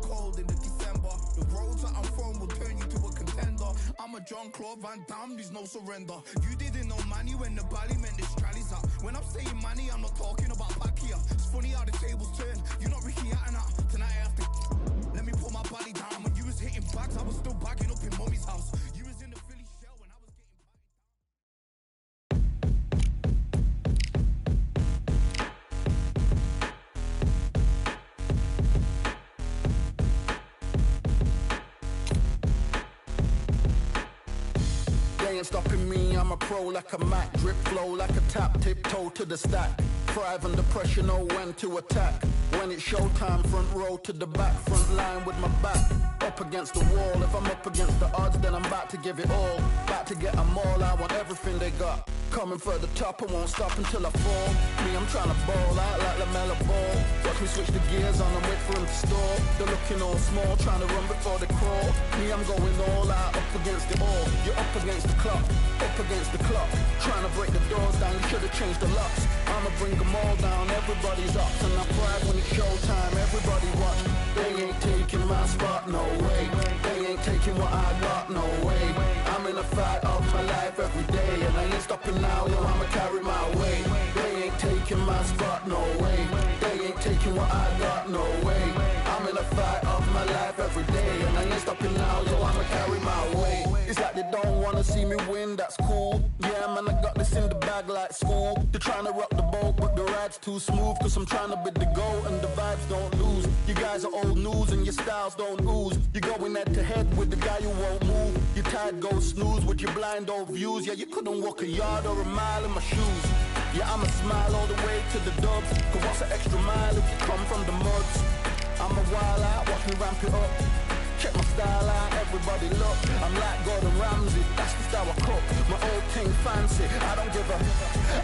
cold in the December. The roads that I'm from will turn you to a contender. I'm a John Claude Van Damme, there's no surrender. You didn't know money when the bally meant this trallies up. When I'm saying money, I'm not talking about back here. It's funny how the tables turn. You're not Ricky Hatton out. Tonight I have to let me pull my body down. When you was hitting bags, I was still bagging up in mommy's house. You was in the Philly shell when I was getting They ain't stopping me, I'm a pro like a Mac. Drip flow like a tap, tiptoe to the stack. Thrive under pressure, know when to attack. When it's showtime, front row to the back. Front line with my back up against the wall. If I'm up against the odds, then I'm about to give it all. About to get them all, I want everything they got. Coming for the top, I won't stop until I fall. Me, I'm trying to ball out like LaMelo Ball. Watch me switch the gears on and wait for him to stall. They're looking all small, trying to run before they crawl. Me, I'm going all out, up against it all. You're up against the clock, up against the clock. Trying to break the doors down, you should have changed the locks. I'ma bring them all down, everybody's up. And I pride when it's showtime, everybody watch. They ain't taking my spot, no way. They ain't taking what I got, no way. I'm in a fight of my life every day, and I ain't stopping now, yo, I'ma carry my weight. They ain't taking my spot, no way. They ain't taking what I got, no way. I'm in a fight of my life every day, and I ain't stopping now, yo, I'ma carry my weight. It's like they don't wanna see me win, that's cool. Yeah, man, I got this in the bag like school. They're trying to rock the boat, but the ride's too smooth. Cause I'm trying to bid the goal, and the vibes don't lose. You guys are old news, and your styles don't ooze. You're going head to head with the guy who won't move. Your tide goes snooze with your blind old views. Yeah, you couldn't walk a yard or a mile in my shoes. Yeah, I'ma smile all the way to the dubs. Cause what's an extra mile if you come from the muds? I'm a wild out, watch me ramp it up. Check my style out, everybody look. I'm like Gordon Ramsay, that's the style I cook. My old thing fancy, I don't give a.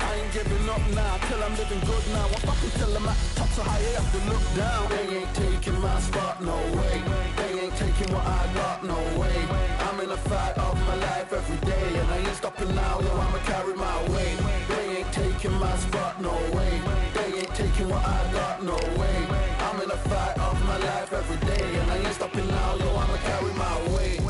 I ain't giving up now, till I'm living good now. I fucking tell them at the top so high, you have to look down. They ain't taking my spot, no way. They ain't taking what I got, no way. I'm in a fight of my life every day, and I ain't stopping now, yo, I'ma carry my weight. They ain't taking my spot, no way. They ain't taking what I got, no way. I'm in a fight of my life every day, and I ain't stopping now, yo, I'ma carry my weight.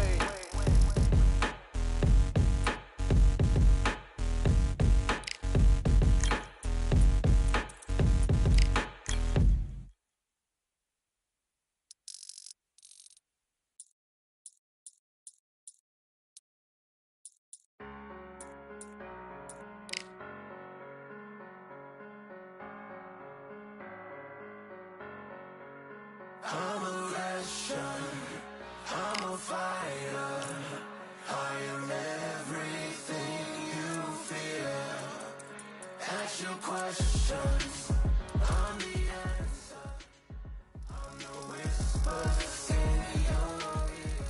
I'm a passion, I'm a fighter. I am everything you fear. Ask your questions, I'm the answer. I'm the whispers in your ear.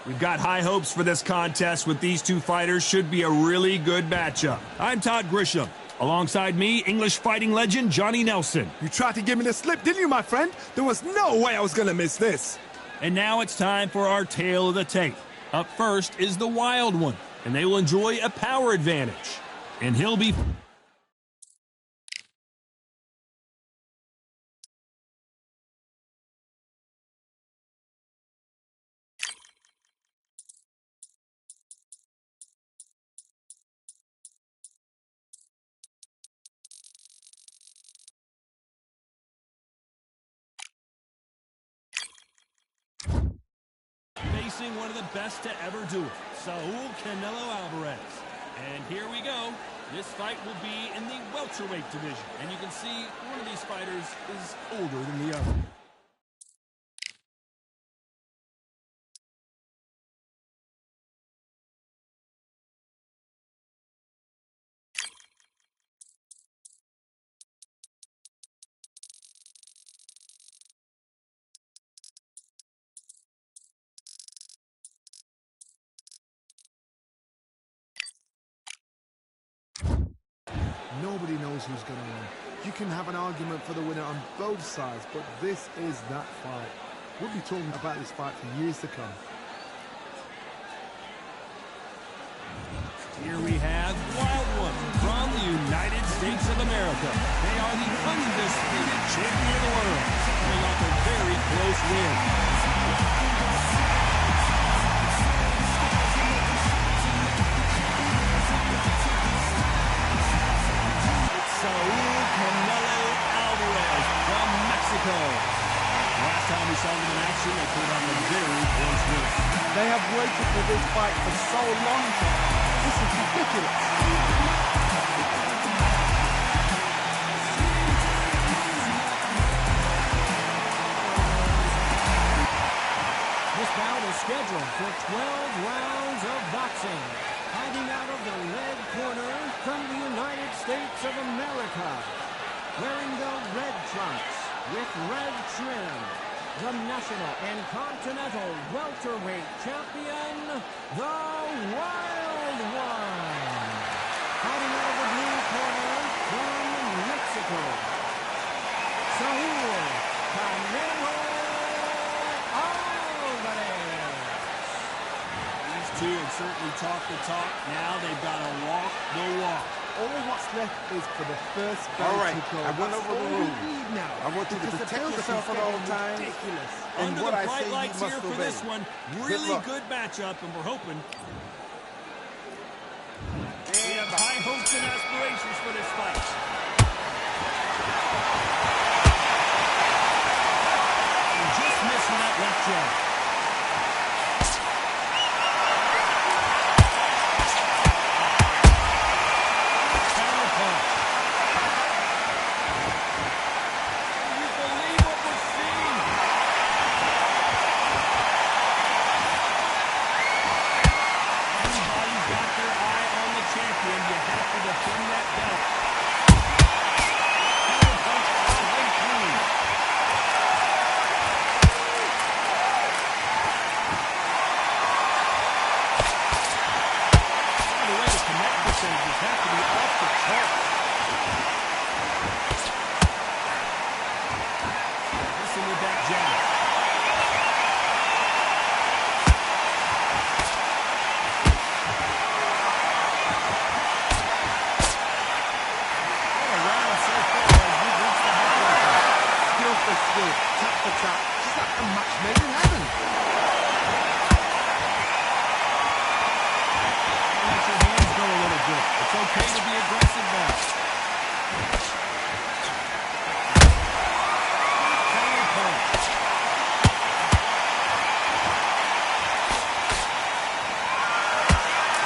We've got high hopes for this contest with these two fighters. Should be a really good matchup. I'm Todd Grisham. Alongside me, English fighting legend Johnny Nelson. You tried to give me the slip, didn't you, my friend? There was no way I was going to miss this. And now it's time for our tale of the tape. Up first is the Wild One, and they will enjoy a power advantage. And he'll be... facing one of the best to ever do it, Saul Canelo Alvarez. And here we go. This fight will be in the welterweight division. And you can see one of these fighters is older than the other. Nobody knows who's going to win. You can have an argument for the winner on both sides, but this is that fight. We'll be talking about this fight for years to come. Here we have Wild One from the United States of America. They are the undisputed champion of the world, coming off a very close win. Saul Canelo Alvarez from Mexico. Last time we saw them in action, they put on a very close win. They have waited for this fight for so long. This is ridiculous. This bout is scheduled for 12 rounds of boxing. Fighting out of the red corner from the United States of America. Wearing the red trunks with red trim. The national and continental welterweight champion, the Wild One. Fighting out of the blue corner from Mexico. Saul Canelo Alvarez. These two have certainly talked the talk. Now they've got to walk the walk. All what's left is for the first bell All right, to go. I went That's over the all we rules. need now. I want you to Because the protect bells yourself are at all getting times. ridiculous. And Under what the I bright say, you lights must here for obey. this one. Good Really luck. good matchup, and we're hoping. We And have high hopes and aspirations for this fight. And just missing that left jab. Counter punch. Can you believe what we're seeing? Everybody's got their eye on the champion. You have to defend that belt. Counter punch all the way through. By the way, the connect percentages have to be off the charts. Listen with that jab. What a round so far as we've reached the halfway point. Skill for skill, tap for tap. Just like a match made in heaven. Let your hands go a little bit. It's okay to be aggressive now. Counter punch.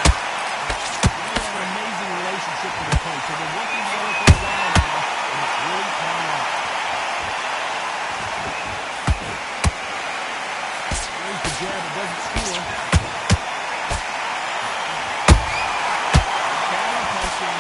They have an amazing relationship with their coach. They've been working together for a while now, and it's really paying off. There's the jab. It doesn't score. Counter punching.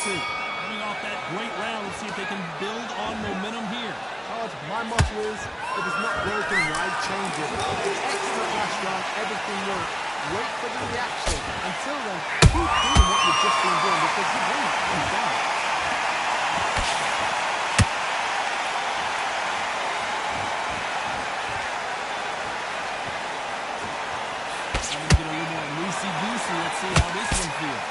two. Coming off that great round, let's see if they can build on momentum here. Todd, my motto is, if it's not broken, why change it? Excellent last round, everything worked. Wait for the reaction. Until then, keep doing what you've just been doing because you won't come down. I'm going to get a little more loosey-goosey. Let's see how this one feels.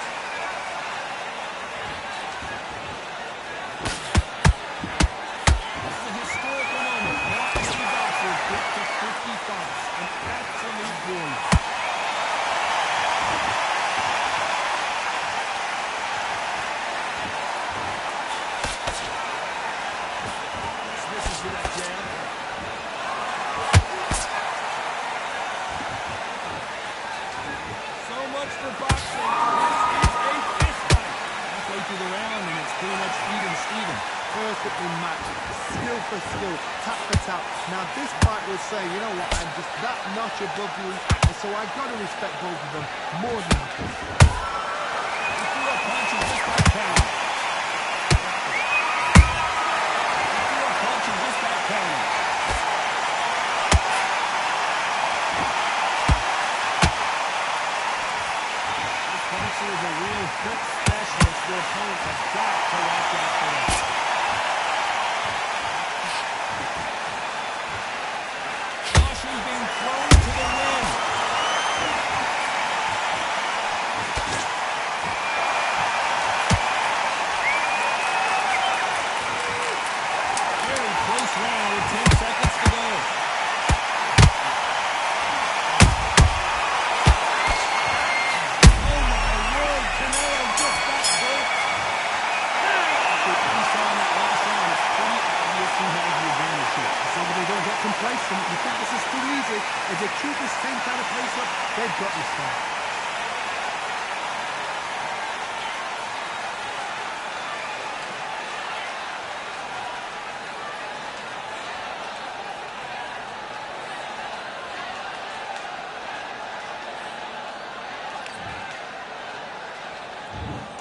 This is a historical moment. Milwaukee boxers get to 50 fights. An absolute brilliant. Misses with that jab. So much for boxing. This is a fist fight. Halfway through the round, and it's pretty much even Steven. Perfectly matched, skill for skill, tap for tap. Now this fight will say, you know what, I'm just that notch above you, and so I've got to respect both of them more than I can. He threw a punch and just got counted. He threw a punch and just got counted. This boxer is a real foot specialist. Their opponent has got to watch out for that. Caution being thrown to the rim. Very close round with 10 seconds to go. Oh my word, Canelo just got hurt. We saw in that last round, it's pretty obvious who has the advantage here. So that they don't get complacent. You think this is too easy. If they keep the same kind of pace up, they've got this fight.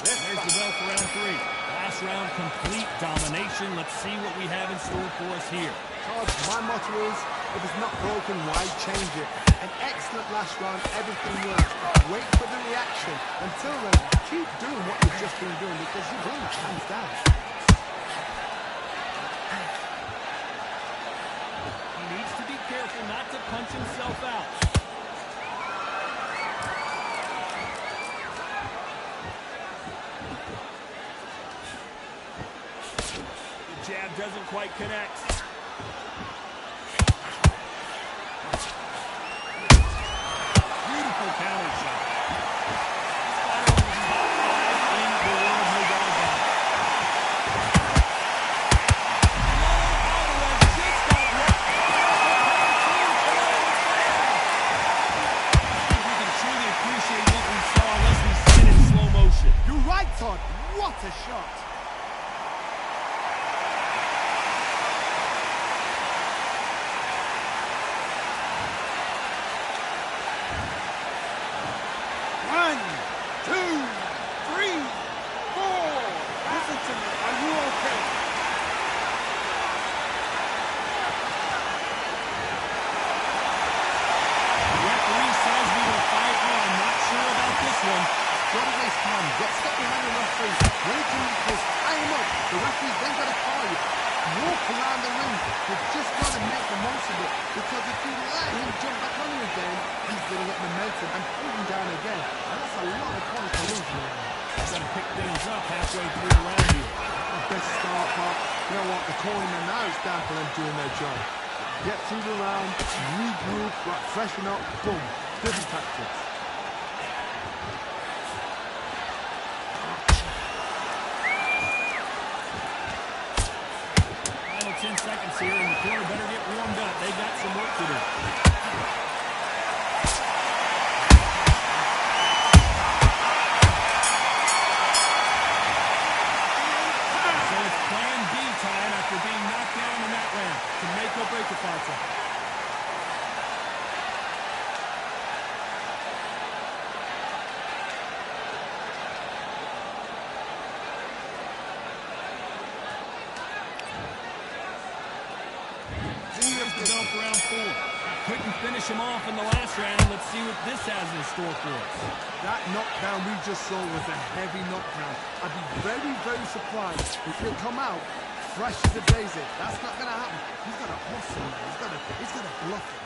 There's the bell for round three. Last round, complete domination. Let's see what we have in store for us here. Todd, my motto is, if it's not broken, why change it? An excellent last round, everything works. Wait for the reaction. Until then, keep doing what you've just been doing because you win hands down. He needs to be careful not to punch himself out. The jab doesn't quite connect. Beautiful counter shot. This fighter is top 5 in the world, no doubt about it. Canelo Alvarez just got wrecked. I think we can truly appreciate what we saw unless we see it in slow motion. You're right, Todd. What a shot. One, two, three, four. Listen to me. Are you okay? The referee says we will fight on. Not sure about this one. Don't waste time. Get stuck behind the referee. When it comes close, tie him up. The referee's then got to call you. Walk around the ring. You've just got to make the most of it. Because if you let him jump back on you again, he's going to get momentum and pull him down again. And that's a lot of points to lose, man. He's got to pick things up halfway through the round here. Best start, Pop. You know what? The cornerman now is down for them doing their job. Get through the round, regroup, freshen up, boom. Different tactics. Final 10 seconds here, and the corner better get warmed up. They got some work to do. So it's plan B time after being knocked down in that round to make or break the fight. round 4. Couldn't finish him off in the last round. Let's see what this has in store for us. That knockdown we just saw was a heavy knockdown. I'd be very, very surprised if he'll come out fresh as a daisy. That's not going to happen. He's got to hustle, man. He's got to bluff it.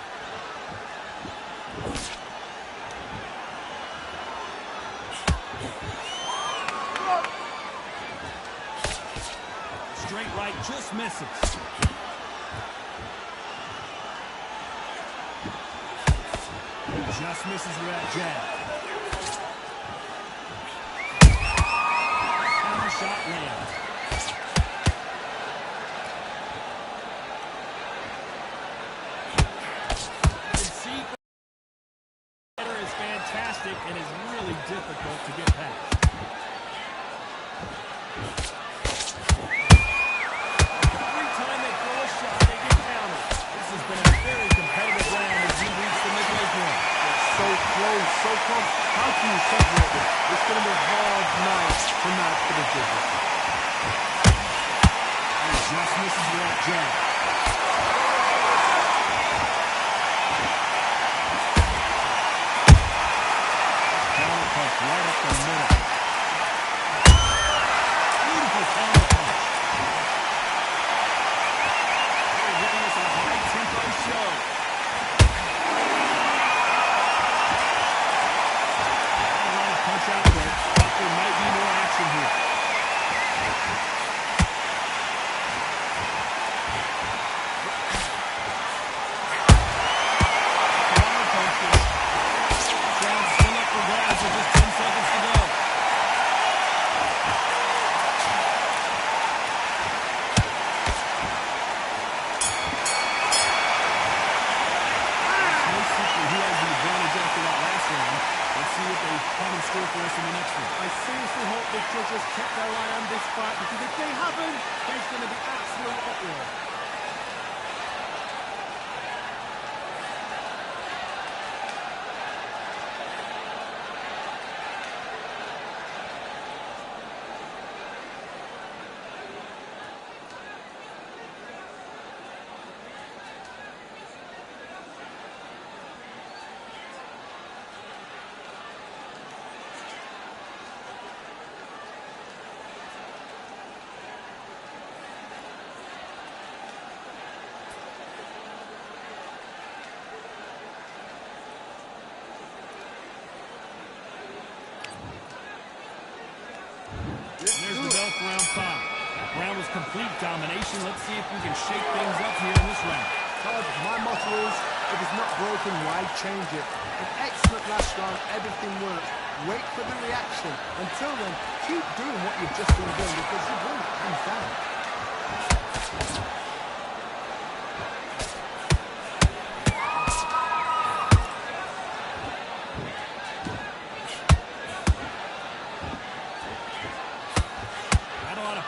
Straight right just misses. He just misses with that jab. Counter shot lands. You can see the is fantastic and is really difficult to get past. So close. How can you separate this? It's going to be a hard night tonight for the judges. He just misses with that jab. Counter punch right up the middle. Beautiful counter punch. They're giving us a high-tempo show. Punch out, but there might be more action here. Counter punches. Crowd still up for grabs with just 10 seconds to go. No secret who has the advantage after that last round. Let's see what they have in store for us in the next one. I seriously hope the judges kept their eye on this fight, because if they haven't, there's going to be absolute uproar. There's the bell for round 5. That round was complete domination. Let's see if we can shake things up here in this round. My motto is, if it's not broken, why change it? An excellent last round, everything works. Wait for the reaction. Until then, keep doing what you've just been doing, because you win hands down.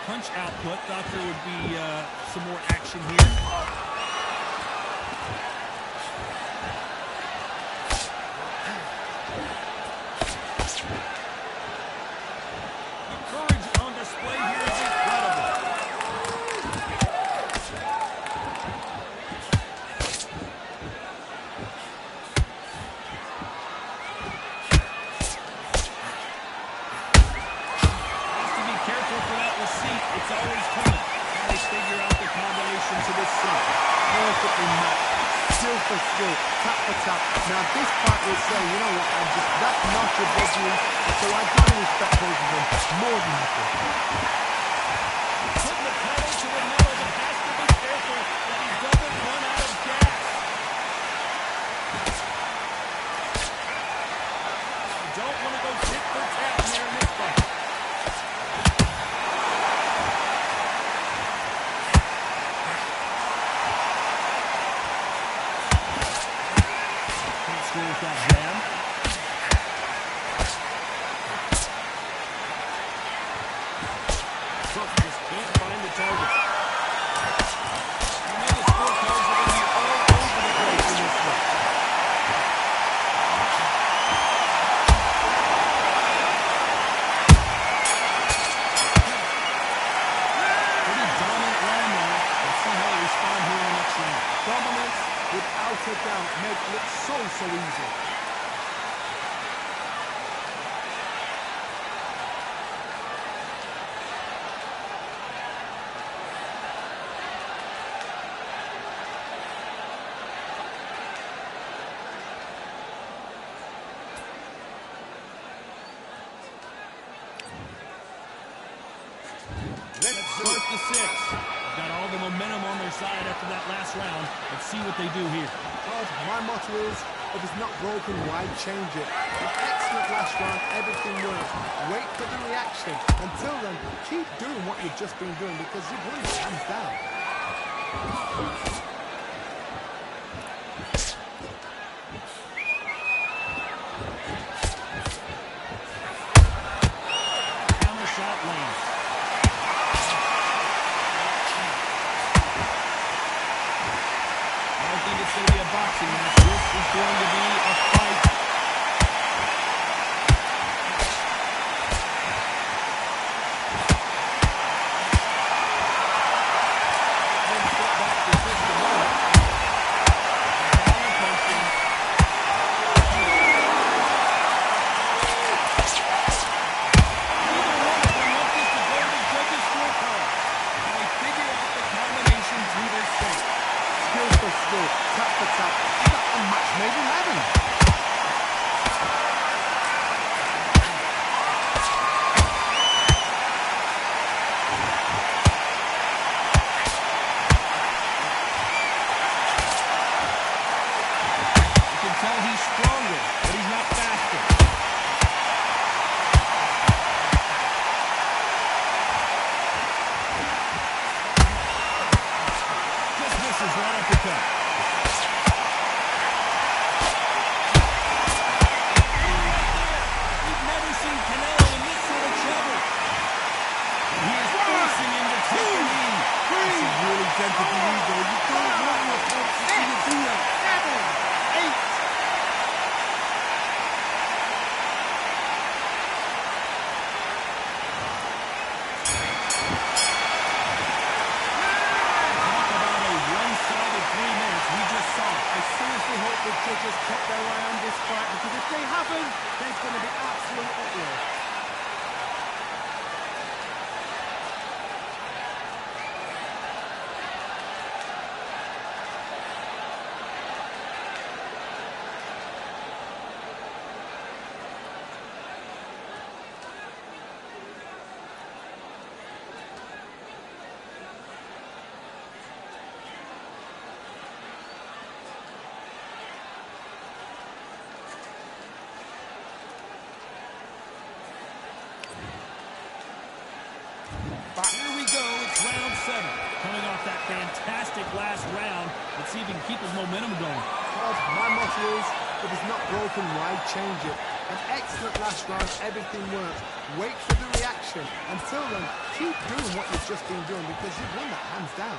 Punch output. Thought there would be some more action here. The courage on display here is incredible. It's always coming. How they figure out the combination to this set. Perfectly matched. Skill for skill. Tap for tap. Now this part will say, you know what, that's not your body. So I gotta respect both of them more than nothing. Putting the pedal to the metal, but has to be careful that he doesn't run out of gas. You don't want to go tit for tat in there in this fight. With that jam. Trump just can't find the target. You know the scorecards are going to be all over the place in this fight. Pretty dominant round there. Let's see how they respond here in the next round. Dominance routed down, made it look so easy. Fourth to 6. Got all the momentum on their side after that last round. Let's see what they do here. Well, my motto is, if it's not broken, why change it? An excellent last round, everything works. Wait for the reaction. Until then, keep doing what you've just been doing because you've won it hands down. Counter shot lands. I think it's going to be a boxing match. This is going to be a fight. Tap for tap. You got a match made in heaven. You can tell he's stronger, but he's not faster. Just misses right uppercut. We've never seen Canelo in this sort of trouble. He is forcing him to take a knee. This is really tempting to lead, though. You don't want your opponent to see you do that. 7, 8. Talk about a one-sided 3 minutes. We just saw it. I seriously hope the judges kept their eye on this fight because if they haven't, there's going to be absolute uproar. Here we go. It's round 7. Coming off that fantastic last round. Let's see if he can keep his momentum going. Well, my motto is, if it's not broken, why change it? An excellent last round, everything works. Wait for the reaction. Until then, keep doing what you've just been doing because you've won that hands down.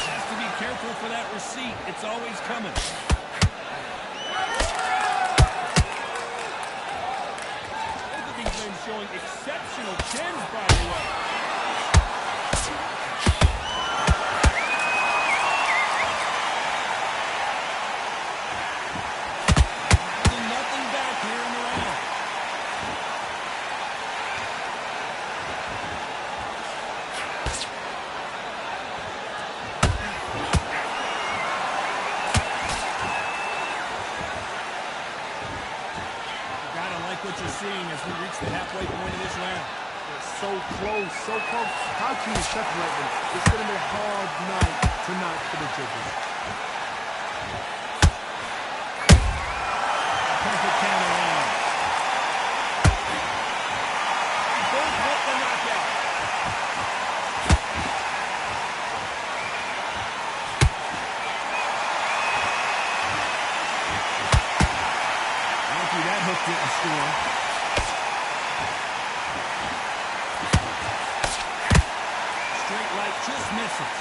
Has to be careful for that receipt. It's always coming. Both of these men showing exceptional chins, by the way. Holding nothing back here in the round. Gotta like what you're seeing as we reach the halfway point of this round. It's so close, so close. How can you separate them? It's going to be a hard night tonight for the judges. Perfect counter round. Both want the knockout. Lucky that hook didn't score. Straight right just misses.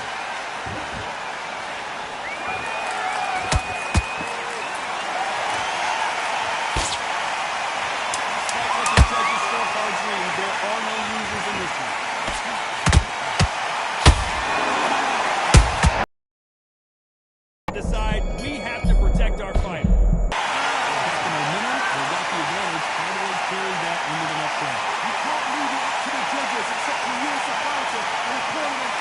Despite what the judges scorecard into the next round. You can't leave it up to the judges except for you as a fighter and opponent.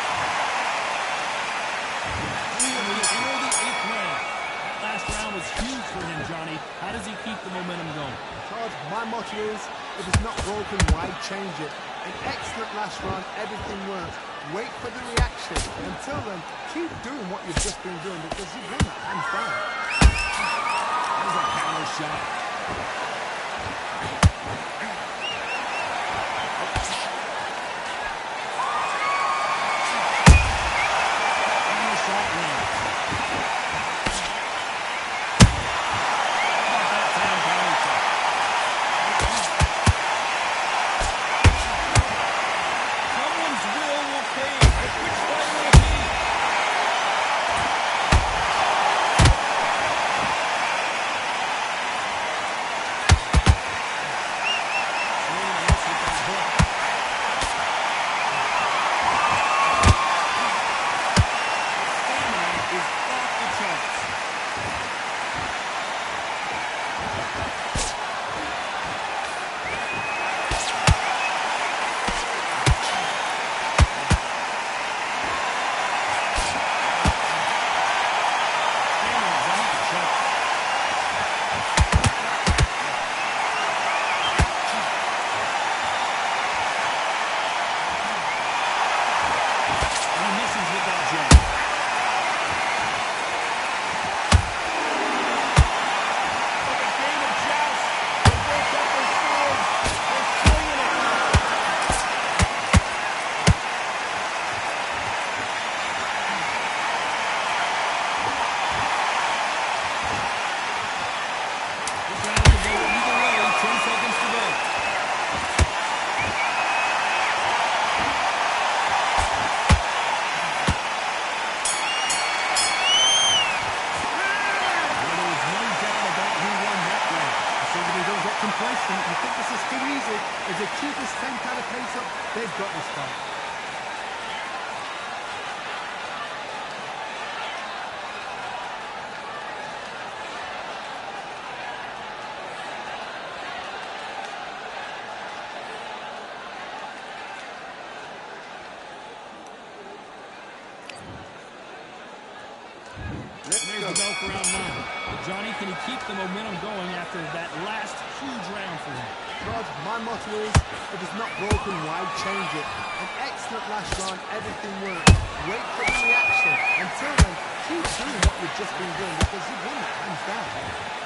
We enter the 8th round. That last round was huge for him, Johnny. How does he keep the momentum going? Charles, my motto is, if it's not broken, why change it? An excellent last round, everything works. Wait for the reaction. Until then, keep doing what you've just been doing because you've won that hands down. There's a counter shot. Counter shot lands. How about that time counter shot? Someone's will fade. But which fight will it be? complacent. You think this is too easy. If they keep this same kind of pace up, they've got this fight. There's the bell for round 9. Johnny, can he keep the momentum going after that last huge round for him? Rod, my motto is, if it's not broken, why change it? An excellent last round, everything works. Wait for the reaction. Until then, keep doing what you've just been doing because you've won that hands down.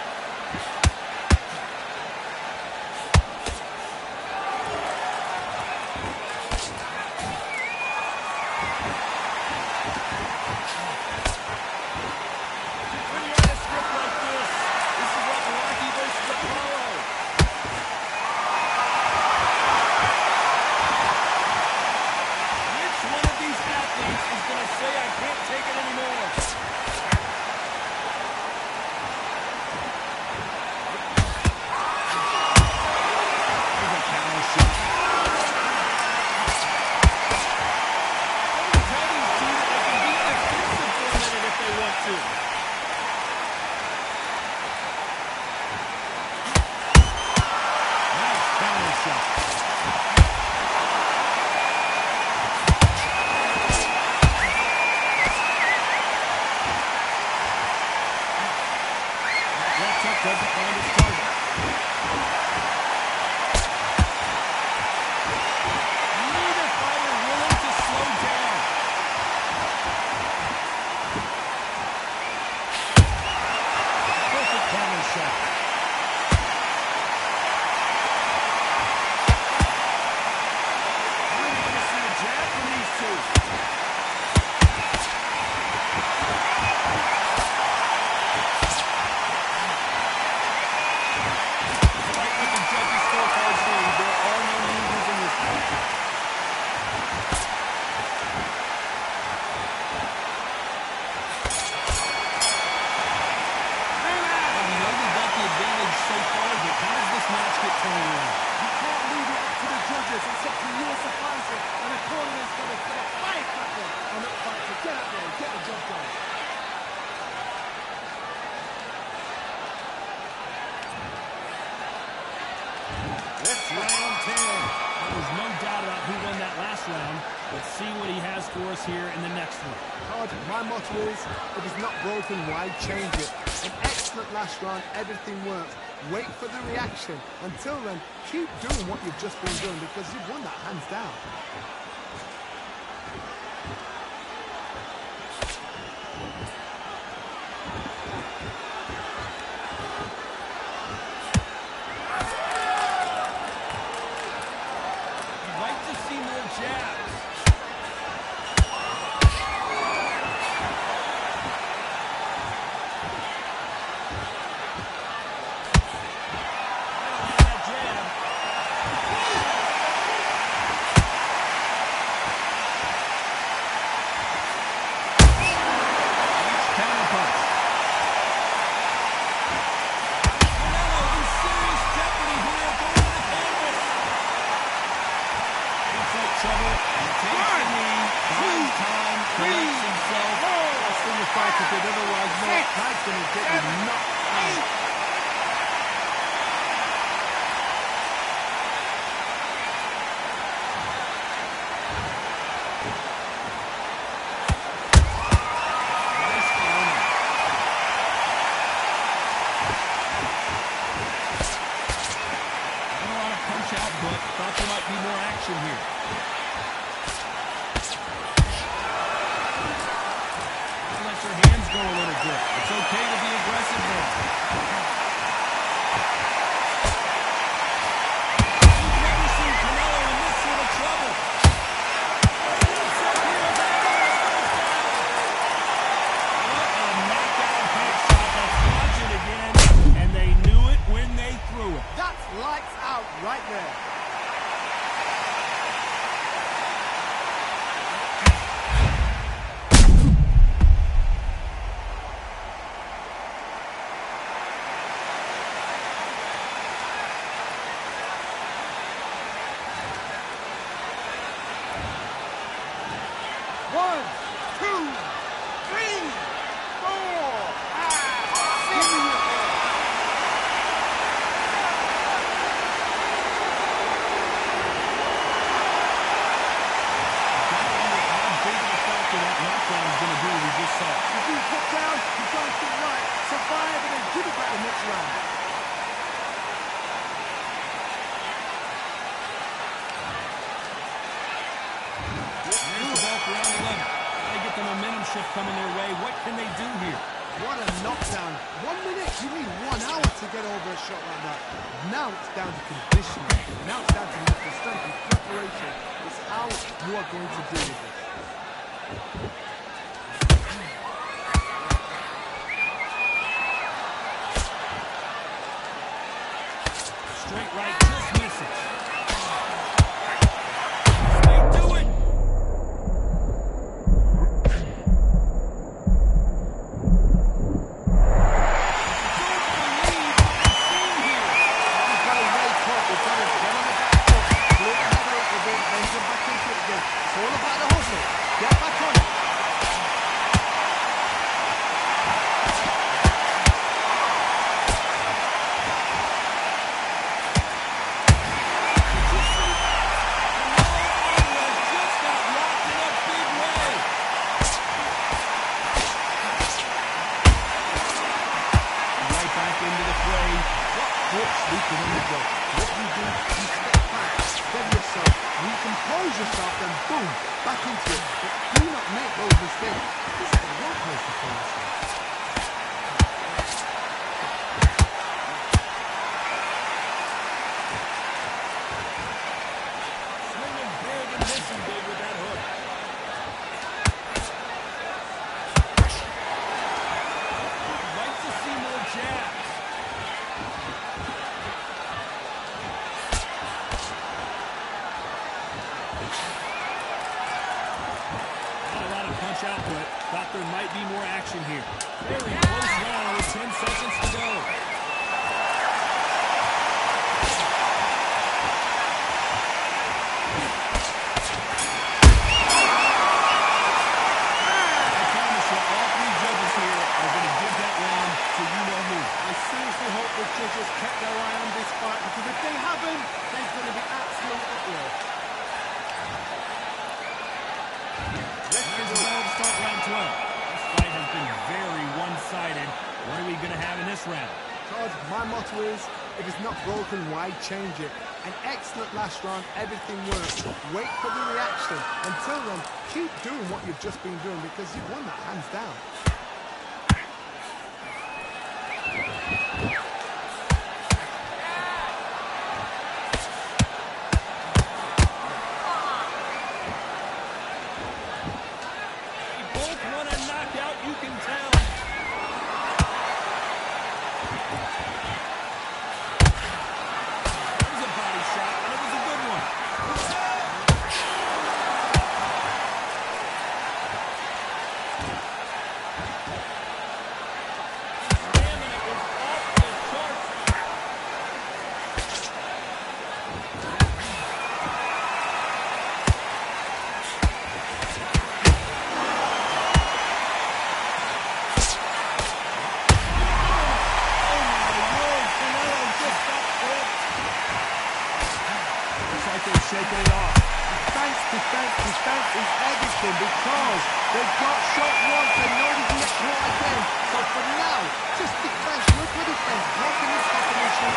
this round. Let's see what he has for us here in the next one. Todd, my motto is, if it's not broken, why change it? An excellent last round, everything works. Wait for the reaction. Until then, keep doing what you've just been doing because you've won that hands down. You'd like to see more jabs. Thought there might be more action here. Let your hands go a little bit. It's okay to be aggressive there. You've never seen Canelo in this sort of trouble. What a knockout headshot. That's dodging again, and they knew it when they threw it. That's lights out right there. One, two, three, four, five, six. If you put down, you don't get right. Survive and then give it back the next round. Here's the ball for round 11. They get the momentum shift coming their way. What can they do here? What a knockdown. 1 minute, you need 1 hour to get over a shot like that. Now it's down to conditioning. Now it's down to mental strength and preparation. It's how you are going to deal with it. Straight right, just misses. They do it! It's all about the hustle. Get back on it. What you do, you step back, steady yourself, recompose yourself, then boom, back into it. But do not make those mistakes. This is the wrong place to play yourself. Swinging big and missing big with that hook. I'd like to see more jabs. Output. Thought there might be more action here. Very close round with 10 seconds to go. I promise you, all 3 judges here are going to give that round to you-know-who. I seriously hope the judges kept their eye on this fight because if they haven't, there's going to be absolute uproar. this round. Todd, my motto is, if it's not broken, why change it? An excellent last round, everything works. Wait for the reaction. Until then, keep doing what you've just been doing because you've won that hands down. They both want a knockout, you can tell. Shaking it off. Defense is everything because they got shot once and know they can get caught again. So for now, just defense, look for defense. How can this combination?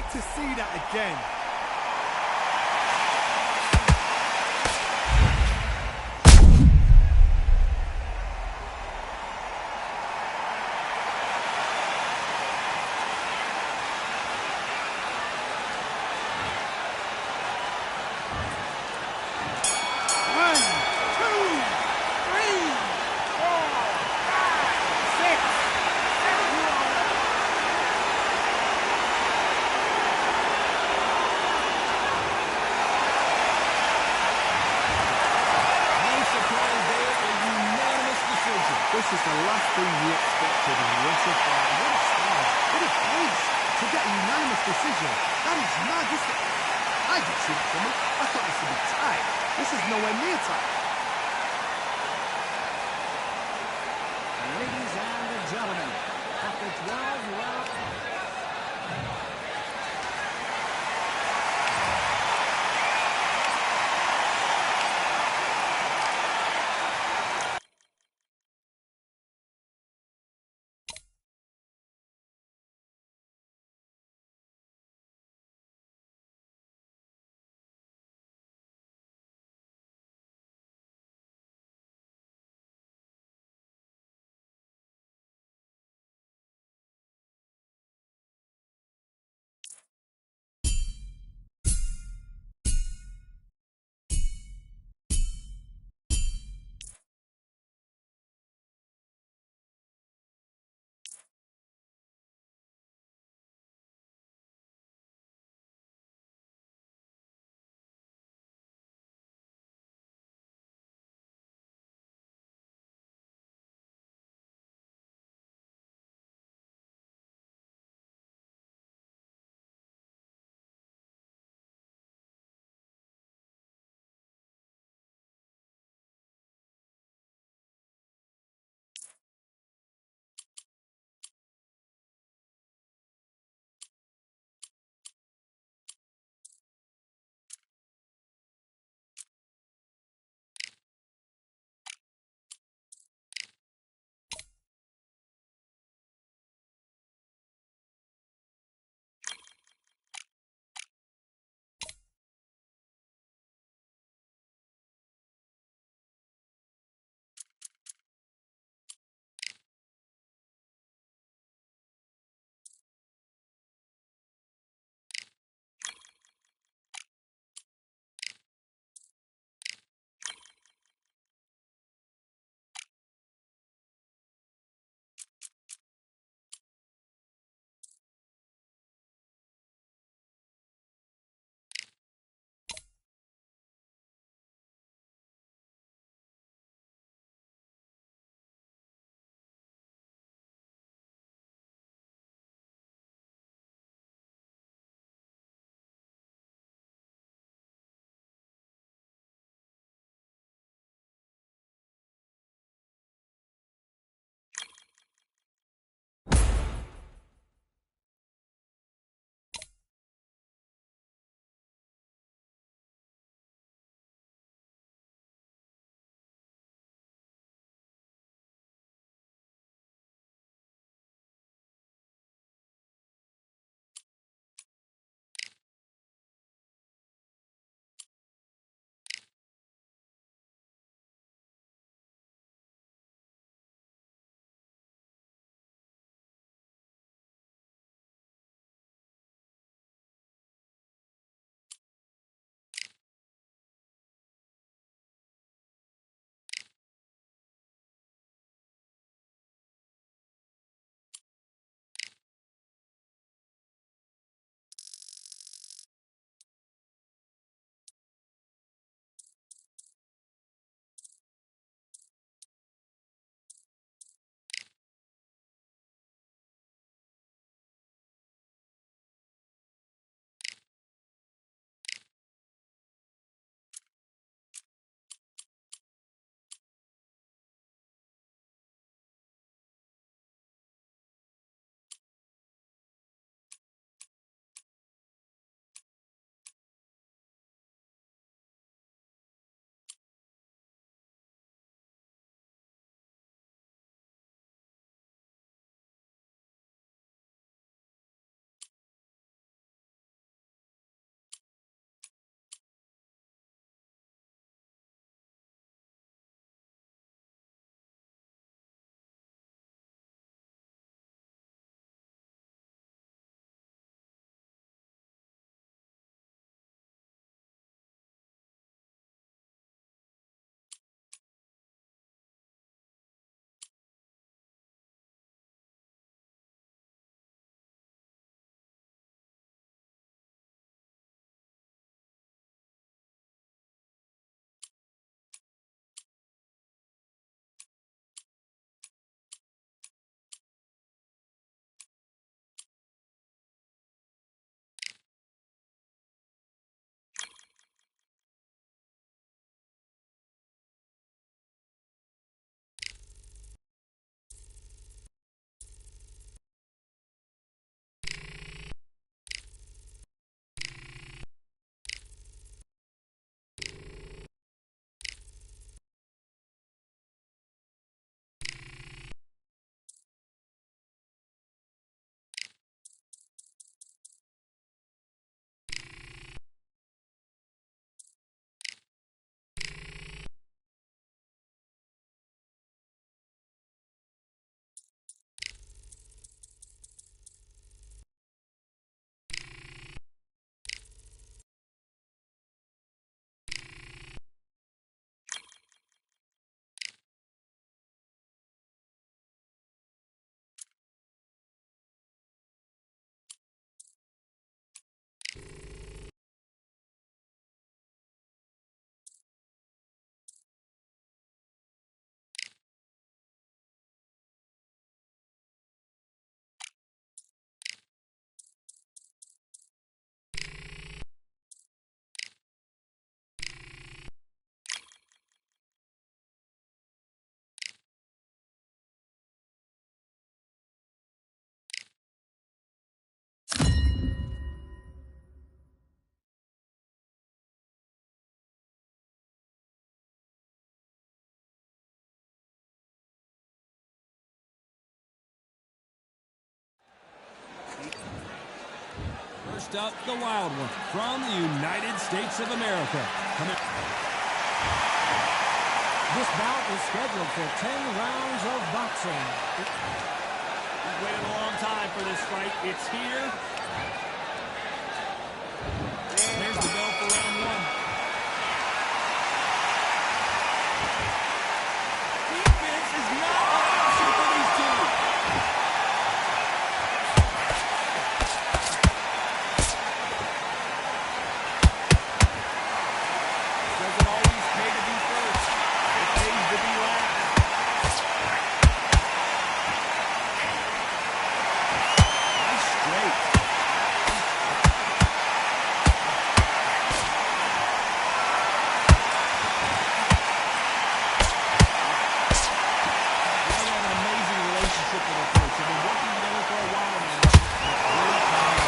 To see that again. This is the last thing we expected in the WrestleFire. What a style, what a pace to get a unanimous decision. That is mad. I didn't see it coming. I thought this would be tight. This is nowhere near tight. Ladies and gentlemen, after 12 rounds... Next up, the wild one from the United States of America. This bout is scheduled for 10 rounds of boxing. We've waited a long time for this fight. It's here. There's the bell for round one. Defense is not an option for these two. Doesn't always pay to be first. It pays to be last. Nice straight. They have an amazing relationship with their coach. They've been working together for a while now. Great time.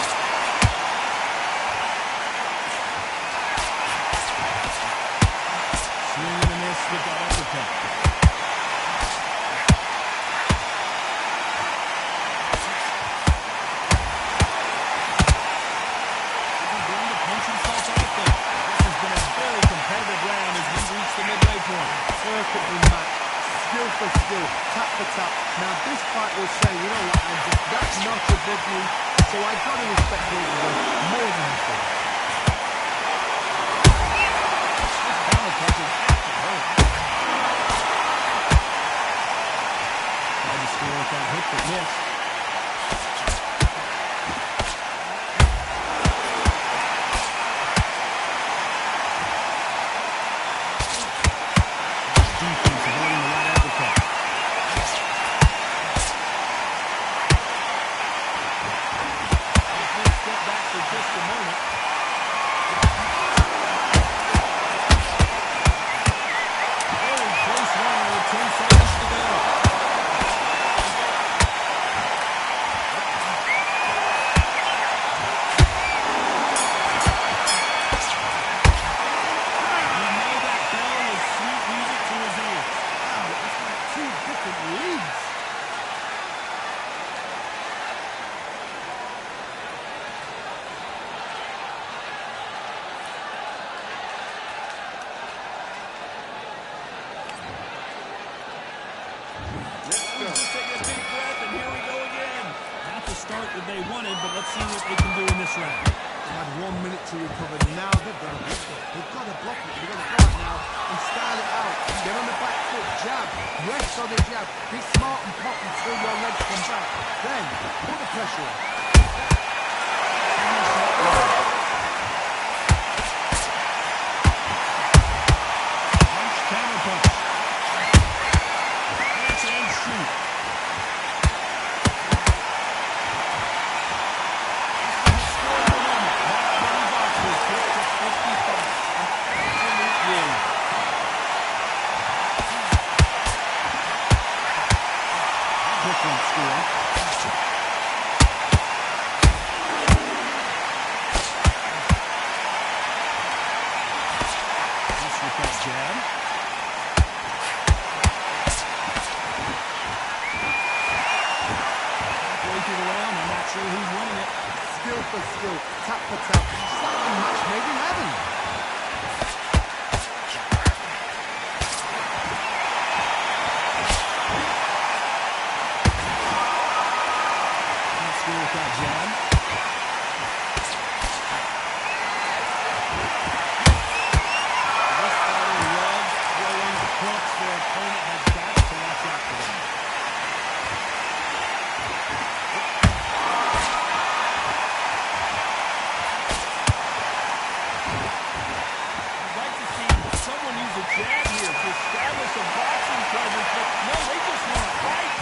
Swing and a miss with that uppercut. He's going to punch himself out there. This has been a very competitive round as we reach the midway point. Perfectly matched. Skill for skill, tap for tap. Now this fight will say, you know what, Andy, that's not above me, so I've got to respect him more than himself. This counter punch is actually hurt. Tried to score with that hook but missed. Defense avoiding the right uppercut. Let's step back for just a moment. Very close round with 10 seconds to go. You know that bell was sweet music to his ears. Wow, it's like two different leagues. Just take a deep breath, and here we go again. Not the start that they wanted, but let's see what they can do in this round. They had 1 minute to recover. Now they've got to block it. They've got to block it. They've got to go out now and style it out. Get on the back foot, jab, rest on the jab. Be smart and pop until your legs come back. Then put the pressure on. Punch, counter punch. Catch and shoot. This is a scoring moment. That 20 boxers hit to 55. An absolute win. Different score. Nice with that jab. Halfway through the round, I'm not sure who's winning it. Skill for skill, tap for tap. It's like a match made in heaven. Can't score with that jab. This fighter loves throwing hooks. Their opponent has got to watch out for them. I'd like to see someone use a jab here to establish a boxing presence, but no, they just want to fight.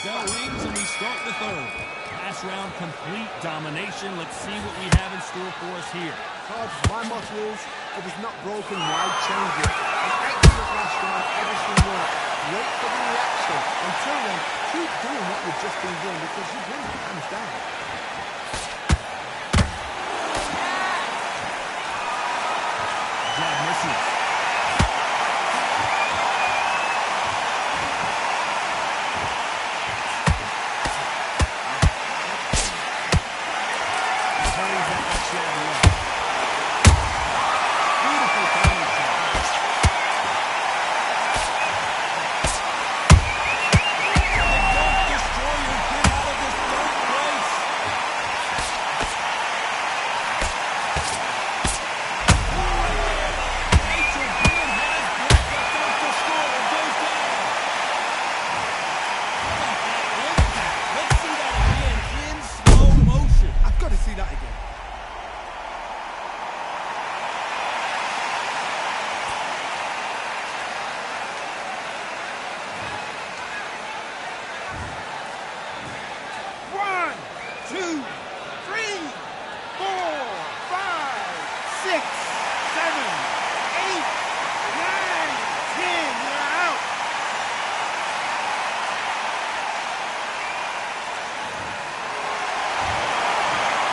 bell rings and we start the third. Last round, complete domination. Let's see what we have in store for us here. Todd, my motto is, if it's not broken, why change it? An excellent last round, everything worked. Wait for the reaction. Until then, keep doing what you've just been doing because you've won it hands down. Jab misses. Turns that jab left. Beautiful timing shot. The Dunk Destroyer, get out of this third place. Rachel Green has blocked the Dunk Destroyer, goes down. Impact. Let's see that again in slow motion. I've got to see that again. One, two, three, 4, 5, 6, 7, 8, 9, 10. You're out.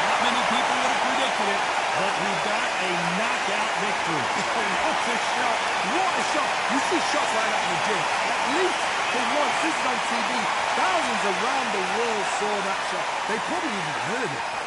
Not many people would have predicted it, but we've got a knockout victory. What a shot. What a shot. You see shots like that in the gym. At least for once, this is on TV. Thousands around the world saw that shot. They probably even heard it.